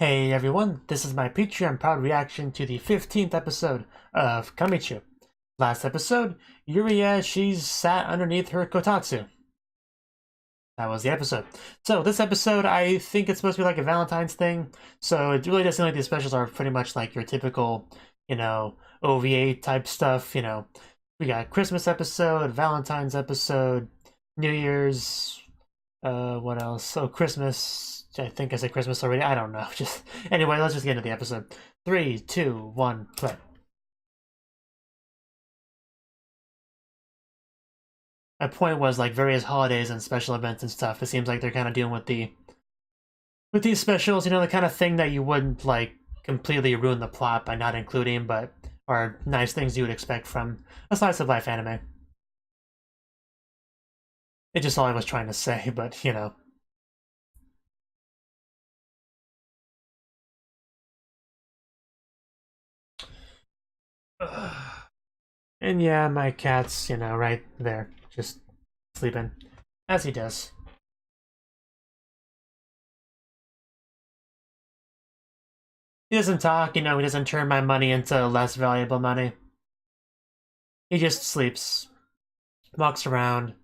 Hey everyone, this is my Patreon proud reaction to the 15th episode of Kamichu. Last episode, Yuria, she's sat underneath her kotatsu. That was the episode. So this episode, I think it's supposed to be like a Valentine's thing, so it really doesn't seem like the specials are pretty much like your typical, OVA type stuff, We got Christmas episode, Valentine's episode, New Year's, what else? Oh, Christmas. I think I said Christmas already. I don't know. Just anyway, let's just get into the episode. 3, 2, 1, play. My point was like various holidays and special events and stuff. It seems like they're kind of dealing with these specials, the kind of thing that you wouldn't like completely ruin the plot by not including, but are nice things you would expect from a slice of life anime. It's just all I was trying to say, but And yeah, my cat's, right there, just sleeping, as he does. He doesn't talk, he doesn't turn my money into less valuable money. He just sleeps, walks around,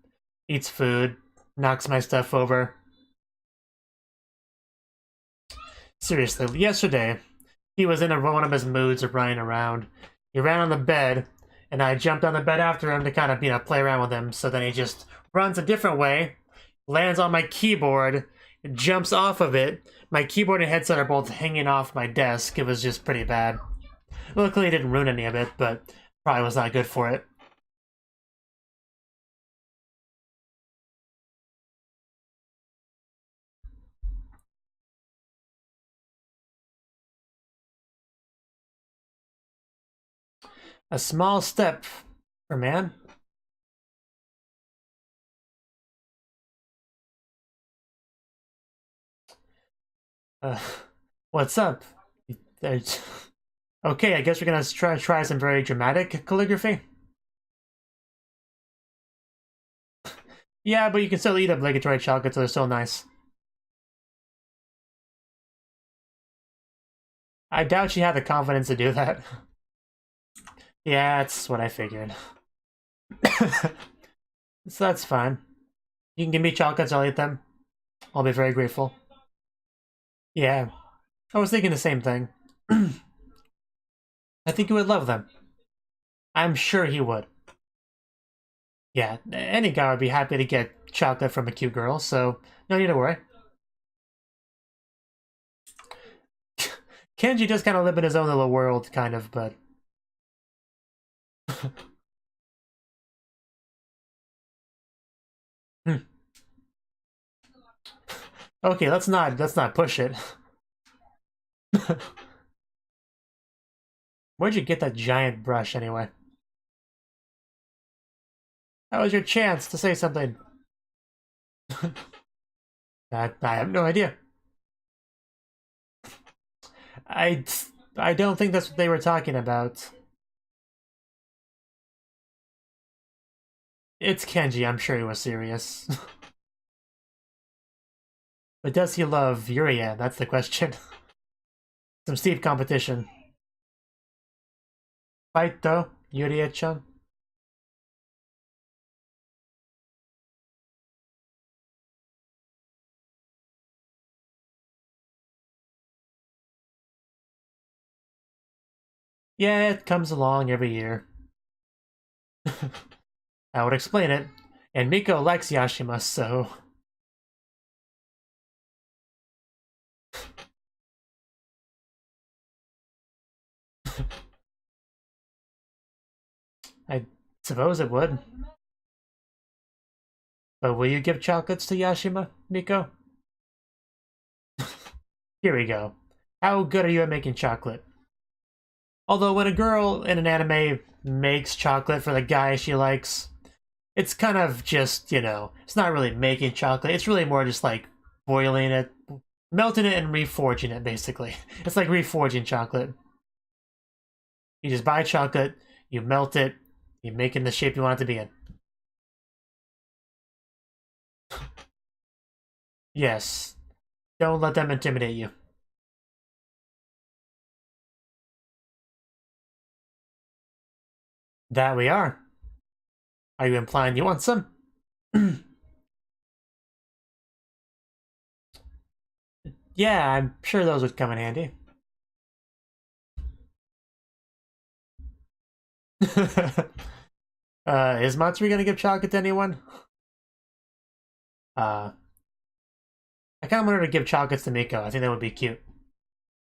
eats food, knocks my stuff over. Seriously, yesterday, he was in one of his moods of running around. He ran on the bed, and I jumped on the bed after him to kind of, play around with him. So then he just runs a different way, lands on my keyboard, jumps off of it. My keyboard and headset are both hanging off my desk. It was just pretty bad. Luckily, it didn't ruin any of it, but probably was not good for it. A small step for man. Uh, what's up? Okay, I guess we're gonna try some very dramatic calligraphy. Yeah, but you can still eat obligatory chocolates, so they're still nice. I doubt she had the confidence to do that. Yeah, that's what I figured. So that's fine. You can give me chocolates, I'll eat them. I'll be very grateful. Yeah, I was thinking the same thing. I think you would love them. I'm sure he would. Yeah, any guy would be happy to get chocolate from a cute girl, so no need to worry. Kenji does kind of live in his own little world, kind of, but... Okay, let's not push it. Where'd you get that giant brush, anyway? That was your chance to say something. I have no idea. I don't think that's what they were talking about. It's Kenji, I'm sure he was serious. But does he love Yuria? That's the question. Some steep competition. Fight though, Yuria-chan. Yeah, it comes along every year. I would explain it. And Miko likes Yashima, so... I suppose it would. But will you give chocolates to Yashima, Miko? Here we go. How good are you at making chocolate? Although when a girl in an anime makes chocolate for the guy she likes, it's kind of just, it's not really making chocolate. It's really more just like boiling it, melting it, and reforging it, basically. It's like reforging chocolate. You just buy chocolate, you melt it, you make it in the shape you want it to be in. Yes. Don't let them intimidate you. That we are. Are you implying you want some? Yeah, I'm sure those would come in handy. Is Matsuri gonna give chocolate to anyone? I kind of want her to give chocolates to Miko. I think that would be cute.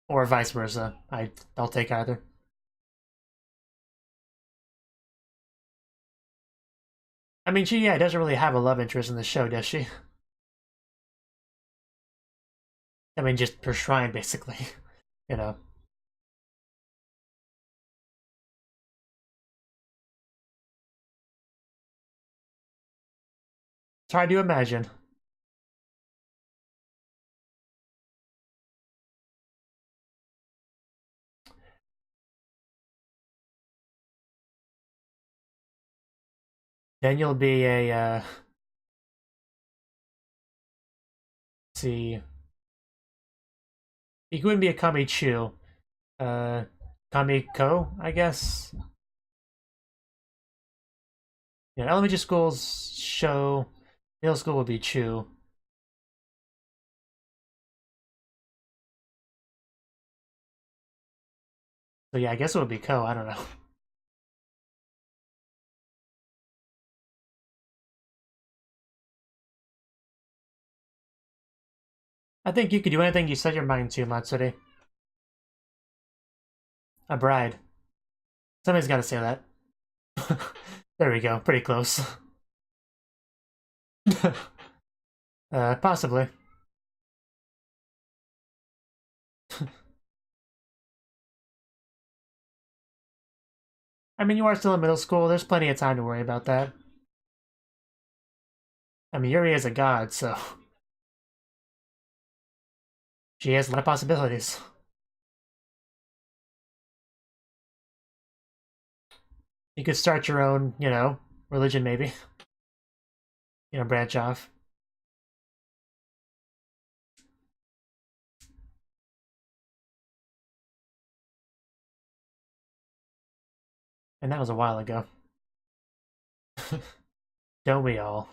Or vice versa. I'll take either. I mean, she doesn't really have a love interest in the show, does she? I mean, just her shrine, basically. You know. It's hard to imagine. Then you'll be a, see. You couldn't be a Kamichu. Kamiko, I guess. Yeah, elementary schools show. Middle school would be Chu. So yeah, I guess it would be Ko. I don't know. I think you could do anything you set your mind to, Matsuri. A bride. Somebody's got to say that. There we go. Pretty close. Possibly. I mean, you are still in middle school. There's plenty of time to worry about that. I mean, Yuri is a god, so she has a lot of possibilities. You could start your own, religion maybe. Branch off. And that was a while ago. Don't we all?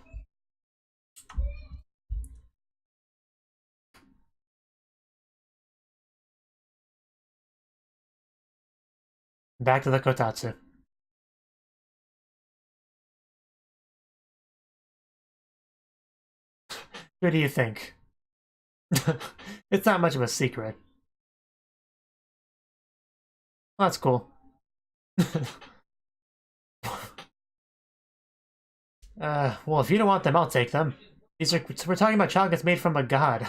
Back to the Kotatsu. Who do you think? It's not much of a secret. Well, that's cool. Well, if you don't want them, I'll take them. We're talking about chocolates made from a god.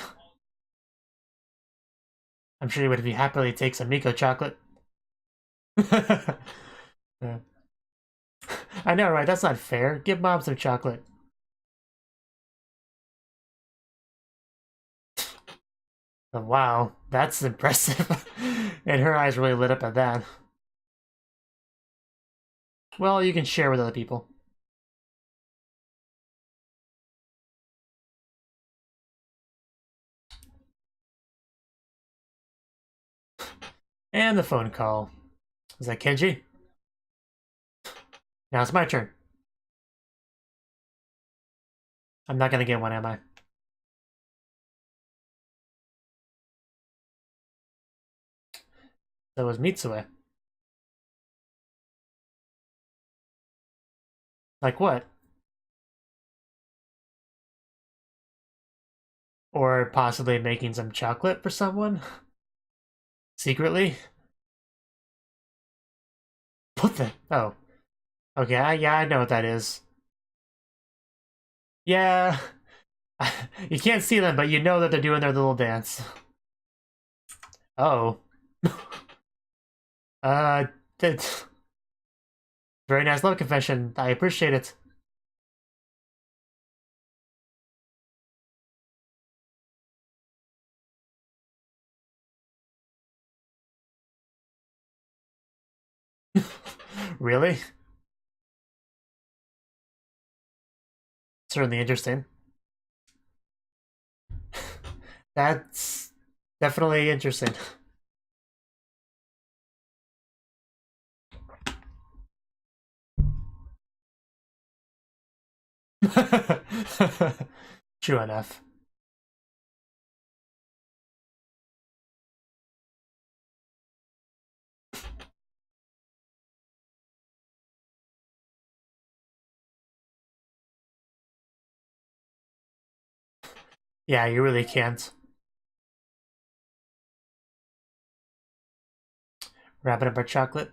I'm sure you would happily take some Miko chocolate. Yeah. I know, right? That's not fair. Give Mom some chocolate. Oh, wow, that's impressive. And her eyes really lit up at that. Well, you can share with other people. And the phone call. Is that Kenji? Now it's my turn. I'm not gonna get one, am I? That was Mitsue. Like what? Or possibly making some chocolate for someone? Secretly? What the? Oh. Okay, yeah, I know what that is. Yeah. You can't see them, but you know that they're doing their little dance. Oh. That's very nice love confession. I appreciate it. Really? Certainly interesting. That's definitely interesting. True enough. Yeah, you really can't. Wrapping up our chocolate.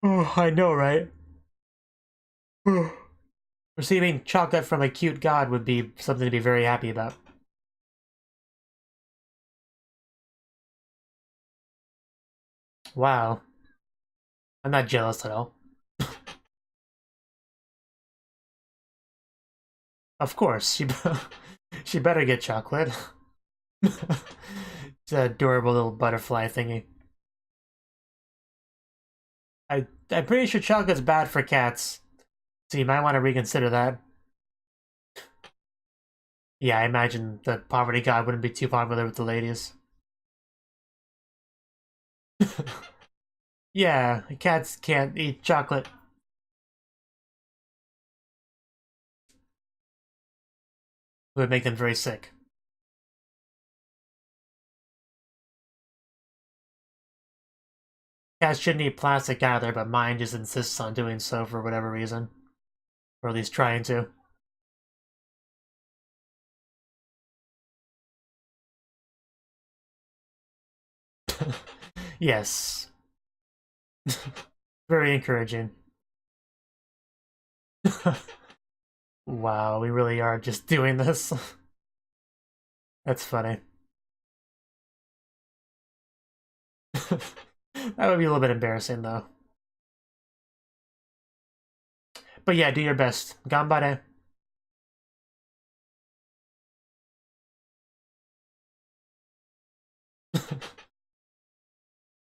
Oh, I know, right? Receiving chocolate from a cute god would be something to be very happy about. Wow. I'm not jealous at all. Of course, she better get chocolate. It's an adorable little butterfly thingy. I'm pretty sure chocolate's bad for cats, so you might want to reconsider that. Yeah, I imagine the poverty god wouldn't be too popular with the ladies. Yeah, cats can't eat chocolate. It would make them very sick. Cats shouldn't eat plastic either, but mine just insists on doing so for whatever reason. Or at least trying to. Yes. Very encouraging. Wow, we really are just doing this. That's funny. That would be a little bit embarrassing, though. But yeah, do your best. Ganbare.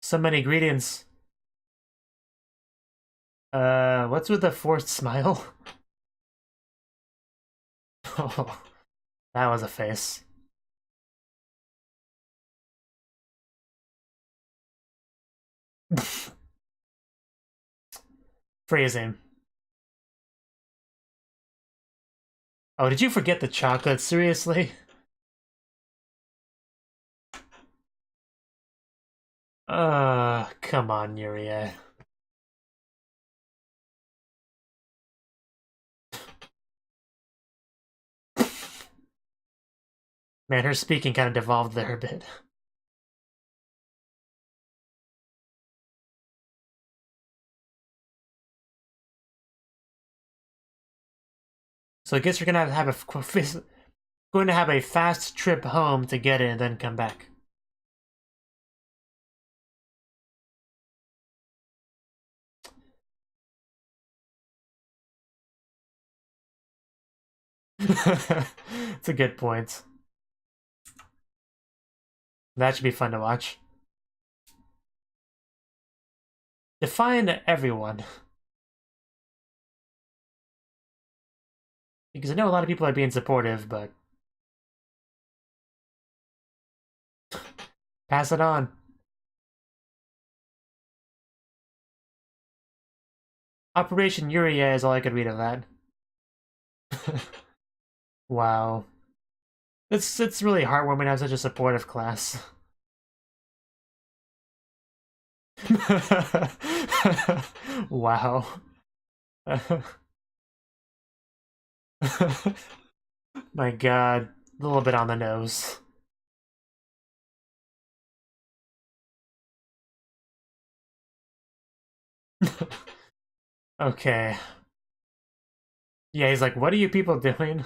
So many ingredients. What's with the forced smile? Oh, that was a face. Phrasing. Oh, did you forget the chocolate? Seriously? Come on, Yuria. Man, her speaking kind of devolved there a bit. So I guess you're gonna have a fast trip home to get it and then come back. It's a good point. That should be fun to watch. Define everyone. Because I know a lot of people are being supportive, but pass it on. Operation Uria is all I could read of that. Wow. It's really heartwarming to have such a supportive class. Wow. My god. A little bit on the nose. Okay. Yeah, he's like, what are you people doing?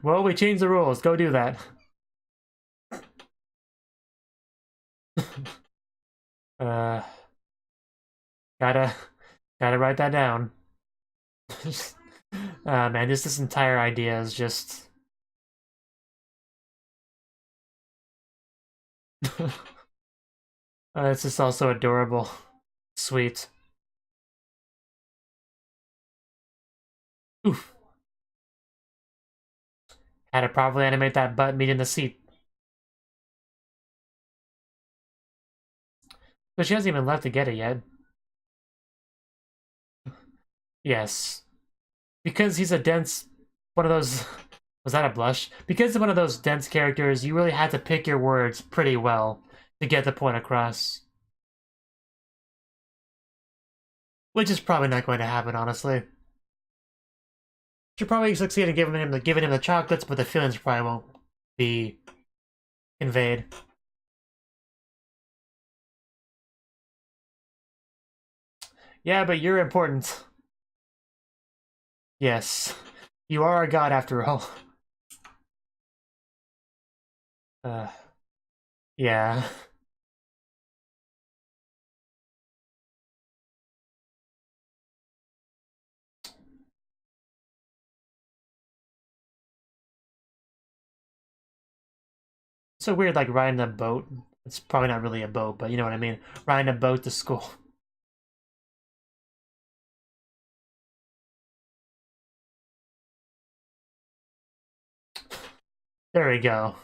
Well, we changed the rules. Go do that. uh, gotta, gotta write that down. Man, this entire idea is just... it's just also adorable. Sweet. Oof. Had to properly animate that butt meeting the seat. But she hasn't even left to get it yet. Yes. Because he's a dense... One of those... Was that a blush? Because he's one of those dense characters, you really had to pick your words pretty well to get the point across. Which is probably not going to happen, honestly. She'll probably succeed in giving him the chocolates, but the feelings probably won't be conveyed. Yeah, but you're important. Yes. You are a god after all. Yeah. It's so weird, like, riding a boat. It's probably not really a boat, but you know what I mean. Riding a boat to school. There we go.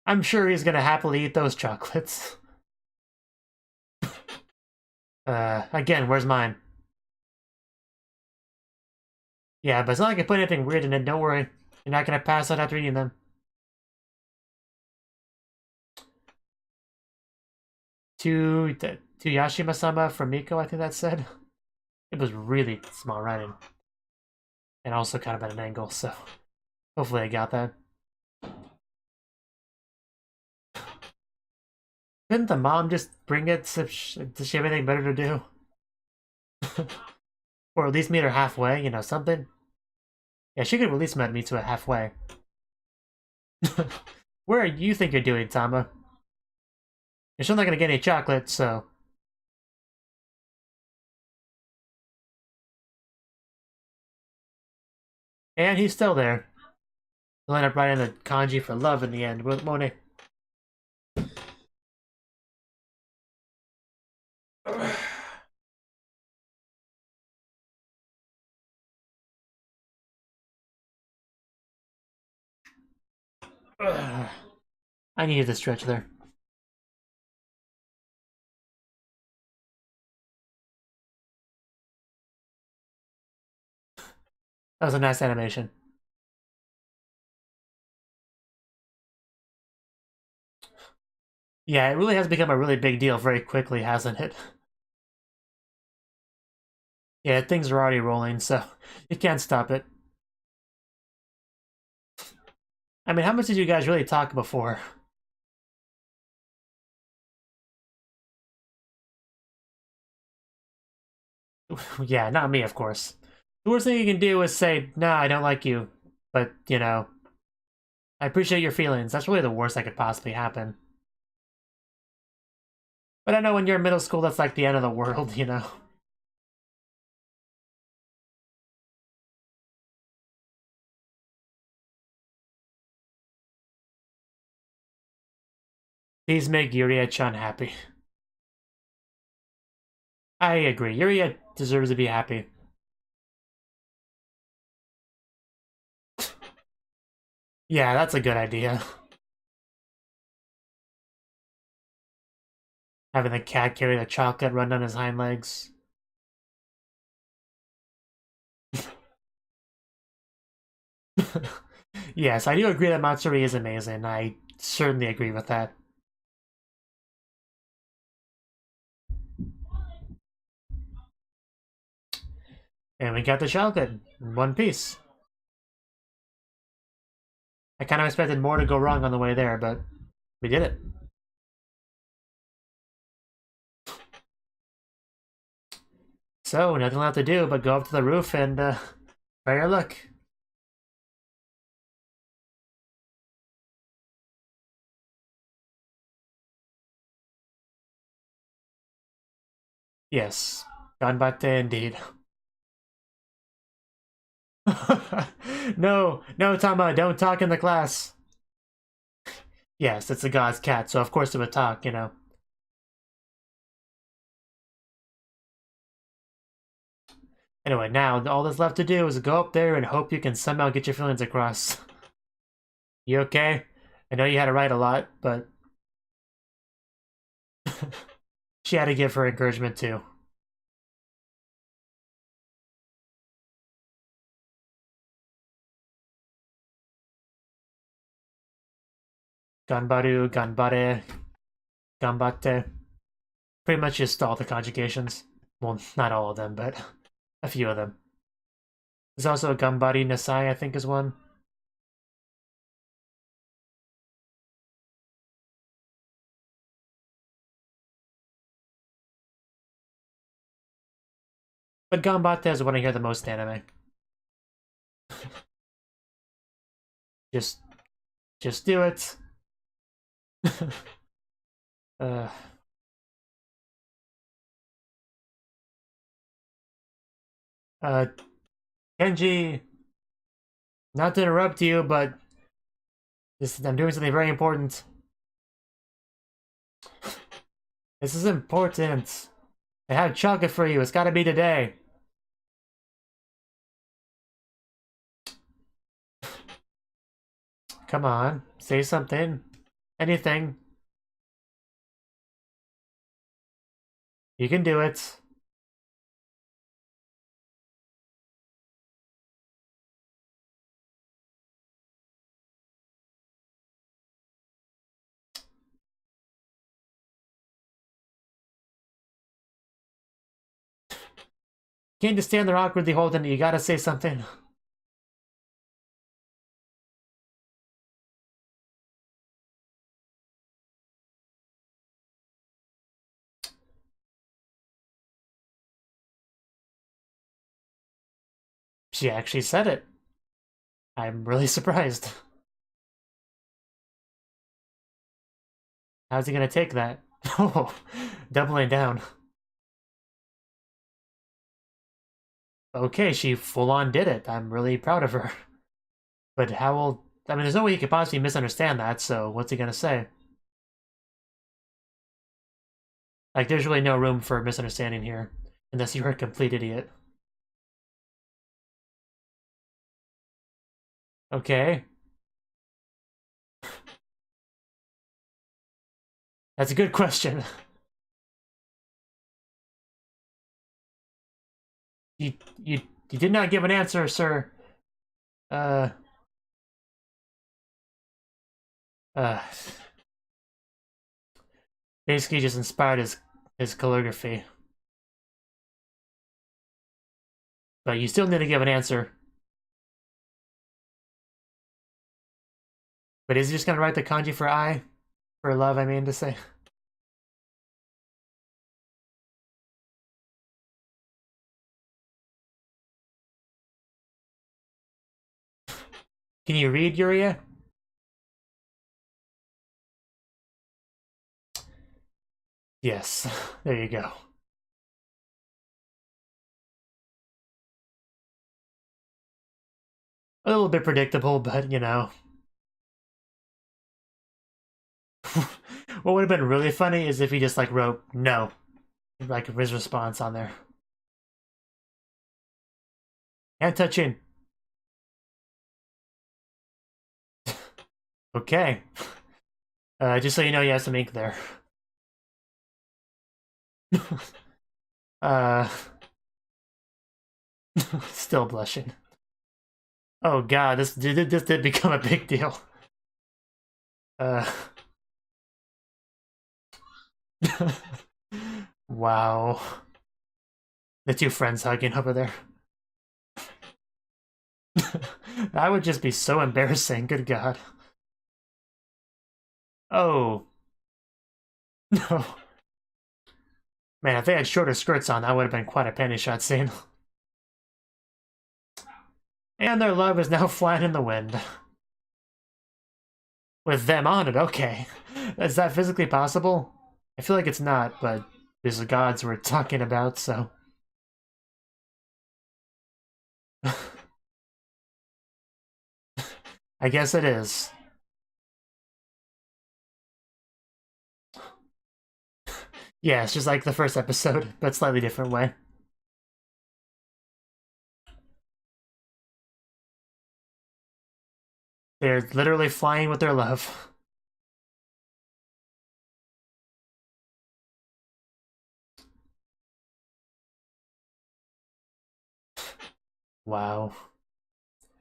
I'm sure he's gonna happily eat those chocolates. Again, where's mine? Yeah, but it's not like I put anything weird in it, don't worry. You're not gonna pass out after eating them. To Yashima-sama from Miko, I think that said. It was really small writing. And also kind of at an angle, so hopefully I got that. Couldn't the mom just bring it? Does she have anything better to do? Or at least meet her halfway, you know, something? Yeah, she could at least meet me to a halfway. Where do you think you're doing, Tama? You're still not gonna get any chocolate, so... And he's still there. He'll end up writing the kanji for love in the end, won't he? I needed to stretch there. That was a nice animation. Yeah, it really has become a really big deal very quickly, hasn't it? Yeah, things are already rolling, so you can't stop it. I mean, how much did you guys really talk before? Yeah, not me, of course. The worst thing you can do is say, nah, I don't like you. But, you know, I appreciate your feelings. That's really the worst that could possibly happen. But I know when you're in middle school, that's like the end of the world, you know? These make Yuria-chan happy. I agree. Yuria deserves to be happy. Yeah, that's a good idea. Having the cat carry the chocolate run down his hind legs. Yes, I do agree that Matsuri is amazing. I certainly agree with that. And we got the chocolate in one piece. I kind of expected more to go wrong on the way there, but we did it. So, nothing left to do but go up to the roof and try your luck. Yes, Ganbatte indeed. No, no, Tama, don't talk in the class. Yes, it's a god's cat, so of course it would talk, you know. Anyway, now all that's left to do is go up there and hope you can somehow get your feelings across. You okay? I know you had to write a lot, but she had to give her encouragement too. Ganbaru, ganbare, ganbatte. Pretty much just all the conjugations. Well, not all of them, but a few of them. There's also a gambari nasai, I think, is one. But ganbatte is what I hear the most in anime. Just do it. uh, Kenji, not to interrupt you, but I'm doing something very important. This is important. I have chocolate for you. It's gotta be today. Come on, say something. Anything. You can do it. Can't just stand there awkwardly holding it. You gotta say something. She actually said it. I'm really surprised. How's he gonna take that? Oh, doubling down. Okay, she full-on did it. I'm really proud of her. But how will... I mean, there's no way he could possibly misunderstand that, so what's he gonna say? Like, there's really no room for misunderstanding here. Unless you're a complete idiot. Okay. That's a good question. You did not give an answer, sir. Uh... Basically just inspired his calligraphy. But you still need to give an answer. But is he just gonna write the kanji for I? For love, I mean to say. Can you read, Yuria? Yes, there you go. A little bit predictable, but you know. What would have been really funny is if he just like wrote no, like his response on there. And touching. Okay. Just so you know, you have some ink there. uh, still blushing. Oh god, this did become a big deal. Wow. The two friends hugging over there. That would just be so embarrassing, good god. Oh. No. Man, if they had shorter skirts on, that would have been quite a panty shot scene. And their love is now flying in the wind. With them on it, okay. Is that physically possible? I feel like it's not, but these are gods we're talking about, so... I guess it is. Yeah, it's just like the first episode, but slightly different way. They're literally flying with their love. Wow.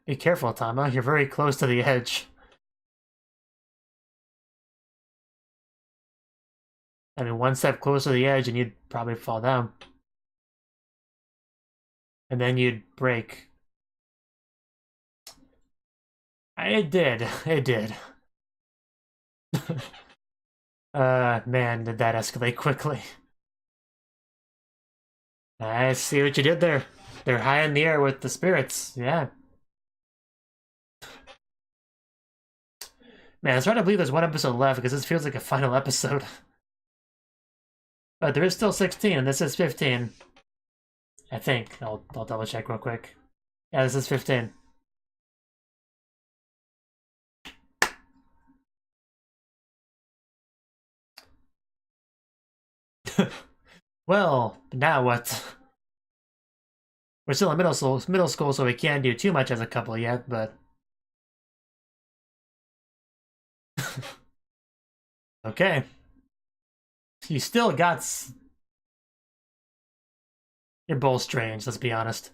Be careful, Tama. You're very close to the edge. I mean, one step closer to the edge and you'd probably fall down. And then you'd break. It did. It did. Man, did that escalate quickly. I see what you did there. They're high in the air with the spirits. Yeah. Man, it's hard to believe there's one episode left because this feels like a final episode. But there is still 16, and this is 15. I think. I'll double check real quick. Yeah, this is 15. Well, now what? We're still in middle school, so we can't do too much as a couple yet, but... Okay. You still got... You're both strange, let's be honest.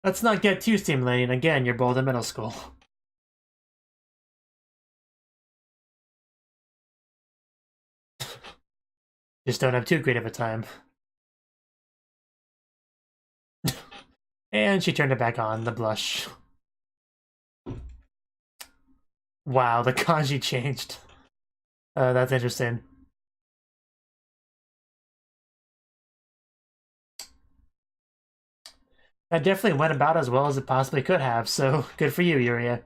Let's not get too stimulating. Again, you're both in middle school. Just don't have too great of a time. And she turned it back on, the blush. Wow, the kanji changed. That's interesting. That definitely went about as well as it possibly could have, so good for you, Yuria.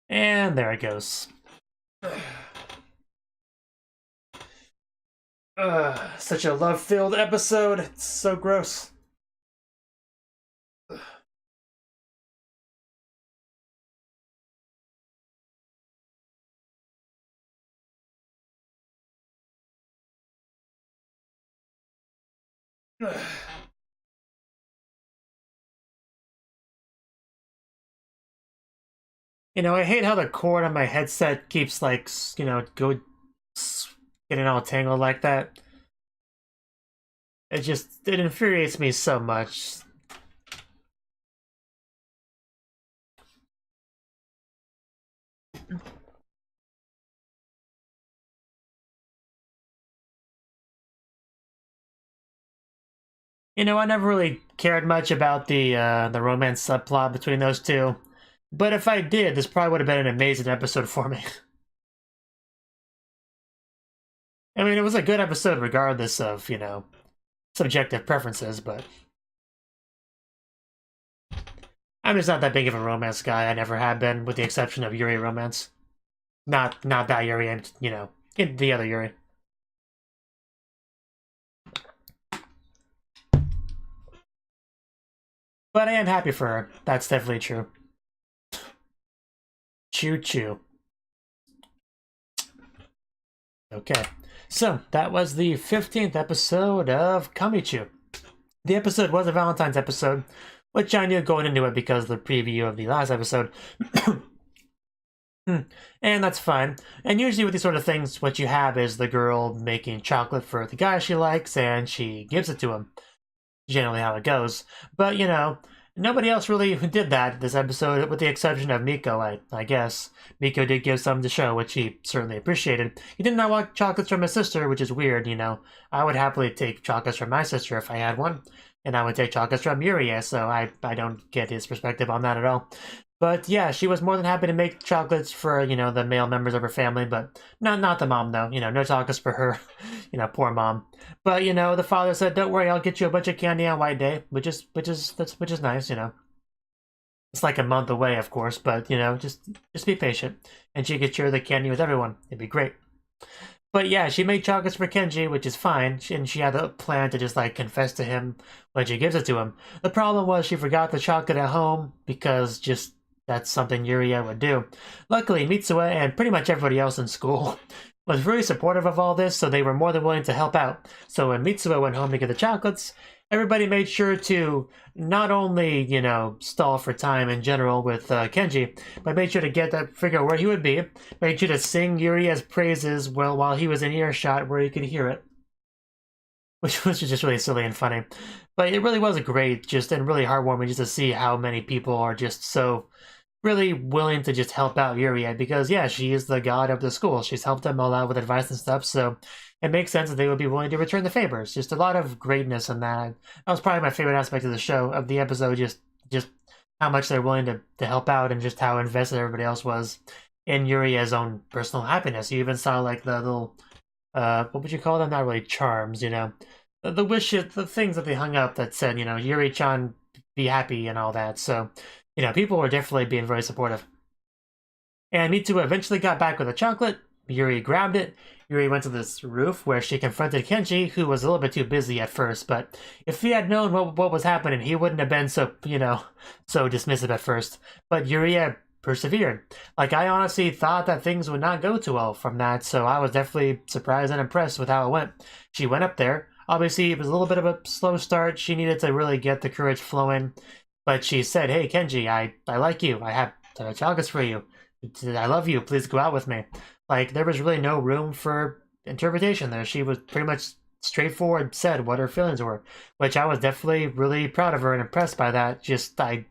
And there it goes. Such a love-filled episode. It's so gross. You know, I hate how the cord on my headset keeps, like, you know, getting all tangled like that. It infuriates me so much. You know, I never really cared much about the romance subplot between those two. But if I did, this probably would have been an amazing episode for me. I mean, it was a good episode regardless of, you know, subjective preferences, but... I'm just not that big of a romance guy. I never have been, with the exception of Yuri romance. Not that Yuri and, you know, the other Yuri. But I am happy for her. That's definitely true. Choo-choo. Okay, so that was the 15th episode of Kamichu. The episode was a Valentine's episode, which I knew going into it because of the preview of the last episode. And that's fine. And usually with these sort of things, what you have is the girl making chocolate for the guy she likes, and she gives it to him. Generally how it goes. But, you know, nobody else really did that this episode, with the exception of Miko, I guess. Miko did give some to show, which he certainly appreciated. He did not want chocolates from his sister, which is weird, you know. I would happily take chocolates from my sister if I had one. And I would take chocolates from Yuria, so I don't get his perspective on that at all. But yeah, she was more than happy to make chocolates for, you know, the male members of her family, but not the mom, though. You know, no chocolates for her. You know, poor mom. But, you know, the father said, don't worry, I'll get you a bunch of candy on White Day, which is nice, you know. It's like a month away, of course, but, you know, just be patient. And she could share the candy with everyone. It'd be great. But yeah, she made chocolates for Kenji, which is fine, and she had a plan to just, like, confess to him when she gives it to him. The problem was she forgot the chocolate at home, because just... that's something Yuria would do. Luckily, Mitsue and pretty much everybody else in school was very supportive of all this, so they were more than willing to help out. So when Mitsue went home to get the chocolates, everybody made sure to not only, you know, stall for time in general with Kenji, but made sure to get that, figure out where he would be, made sure to sing Yuria's praises while he was in earshot where he could hear it. Which was just really silly and funny. But it really was great, just, and really heartwarming just to see how many people are just so really willing to just help out Yuria, because yeah, she is the god of the school. She's helped them all out with advice and stuff, so it makes sense that they would be willing to return the favors. Just a lot of greatness in that. That was probably my favorite aspect of the show, of the episode, just how much they're willing to help out, and just how invested everybody else was in Yuria's own personal happiness. You even saw like the little what would you call them? Not really charms, you know. The wishes, the things that they hung up that said, you know, Yuri-chan, be happy and all that. So, you know, people were definitely being very supportive. And Mitsuo eventually got back with a chocolate. Yuri grabbed it. Yuri went to this roof where she confronted Kenji, who was a little bit too busy at first. But if he had known what was happening, he wouldn't have been so, you know, so dismissive at first. But Yuri persevered. Like, I honestly thought that things would not go too well from that, so I was definitely surprised and impressed with how it went. She went up there. Obviously, it was a little bit of a slow start. She needed to really get the courage flowing. But she said, hey, Kenji, I like you. I have chocolates for you. I love you. Please go out with me. Like, there was really no room for interpretation there. She was pretty much straightforward, said what her feelings were, which I was definitely really proud of her and impressed by that. Just, I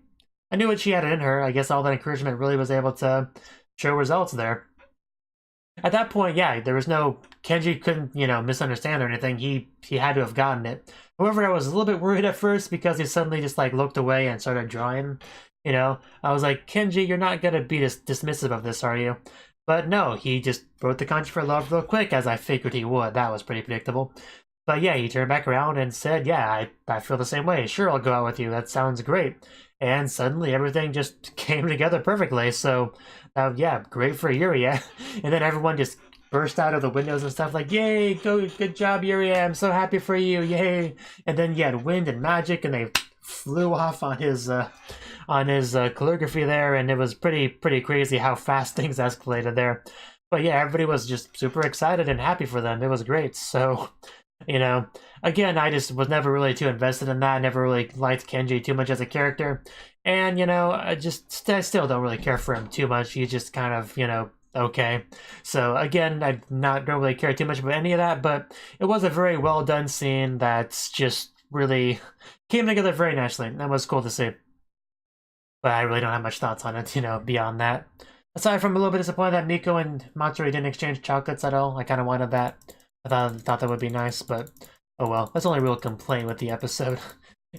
knew what she had in her. I guess all that encouragement really was able to show results there. At that point, yeah, there was no... Kenji couldn't, you know, misunderstand or anything. He had to have gotten it. However, I was a little bit worried at first because he suddenly just, like, looked away and started drawing, you know? I was like, Kenji, you're not gonna be dismissive of this, are you? But no, he just wrote the kanji for love real quick, as I figured he would. That was pretty predictable. But yeah, he turned back around and said, yeah, I feel the same way. Sure, I'll go out with you. That sounds great. And suddenly everything just came together perfectly. So, yeah, great for Yuria. And then everyone just burst out of the windows and stuff like, yay, good job, Yuria. I'm so happy for you, yay. And then you had wind and magic, and they flew off on his calligraphy there, and it was pretty crazy how fast things escalated there. But yeah, everybody was just super excited and happy for them. It was great. So, you know, again, I just was never really too invested in that. I never really liked Kenji too much as a character. And, you know, I still don't really care for him too much. He's just kind of, you know, okay. So, again, I don't really care too much about any of that, but it was a very well done scene that's just really came together very nicely. That was cool to see. But I really don't have much thoughts on it, you know, beyond that. Aside from a little bit disappointed that Miko and Matsuri didn't exchange chocolates at all. I kind of wanted that. I thought that would be nice, but oh well. That's the only real complaint with the episode.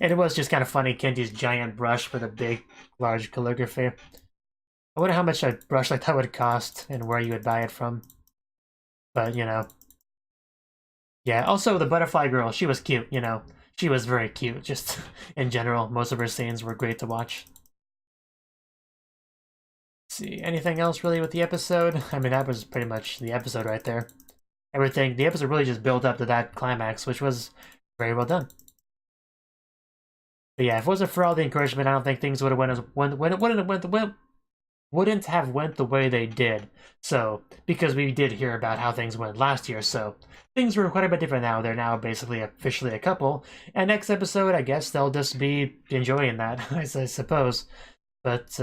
And it was just kind of funny, Kenji's giant brush with a big, large calligraphy. I wonder how much a brush like that would cost and where you would buy it from. But, you know. Yeah, also the butterfly girl, she was cute, you know. She was very cute, just in general. Most of her scenes were great to watch. See, anything else really with the episode? I mean, that was pretty much the episode right there. Everything, the episode really just built up to that climax, which was very well done. But yeah, if it wasn't for all the encouragement, I don't think things would have wouldn't have went the way they did. So, because we did hear about how things went last year, so things were quite a bit different now. They're now basically officially a couple. And next episode, I guess they'll just be enjoying that, I suppose. But,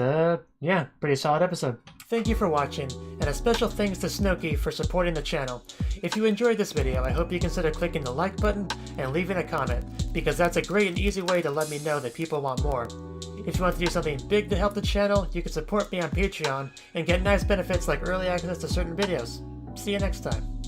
yeah, pretty solid episode. Thank you for watching, and a special thanks to Cnouki for supporting the channel. If you enjoyed this video, I hope you consider clicking the like button and leaving a comment, because that's a great and easy way to let me know that people want more. If you want to do something big to help the channel, you can support me on Patreon and get nice benefits like early access to certain videos. See you next time.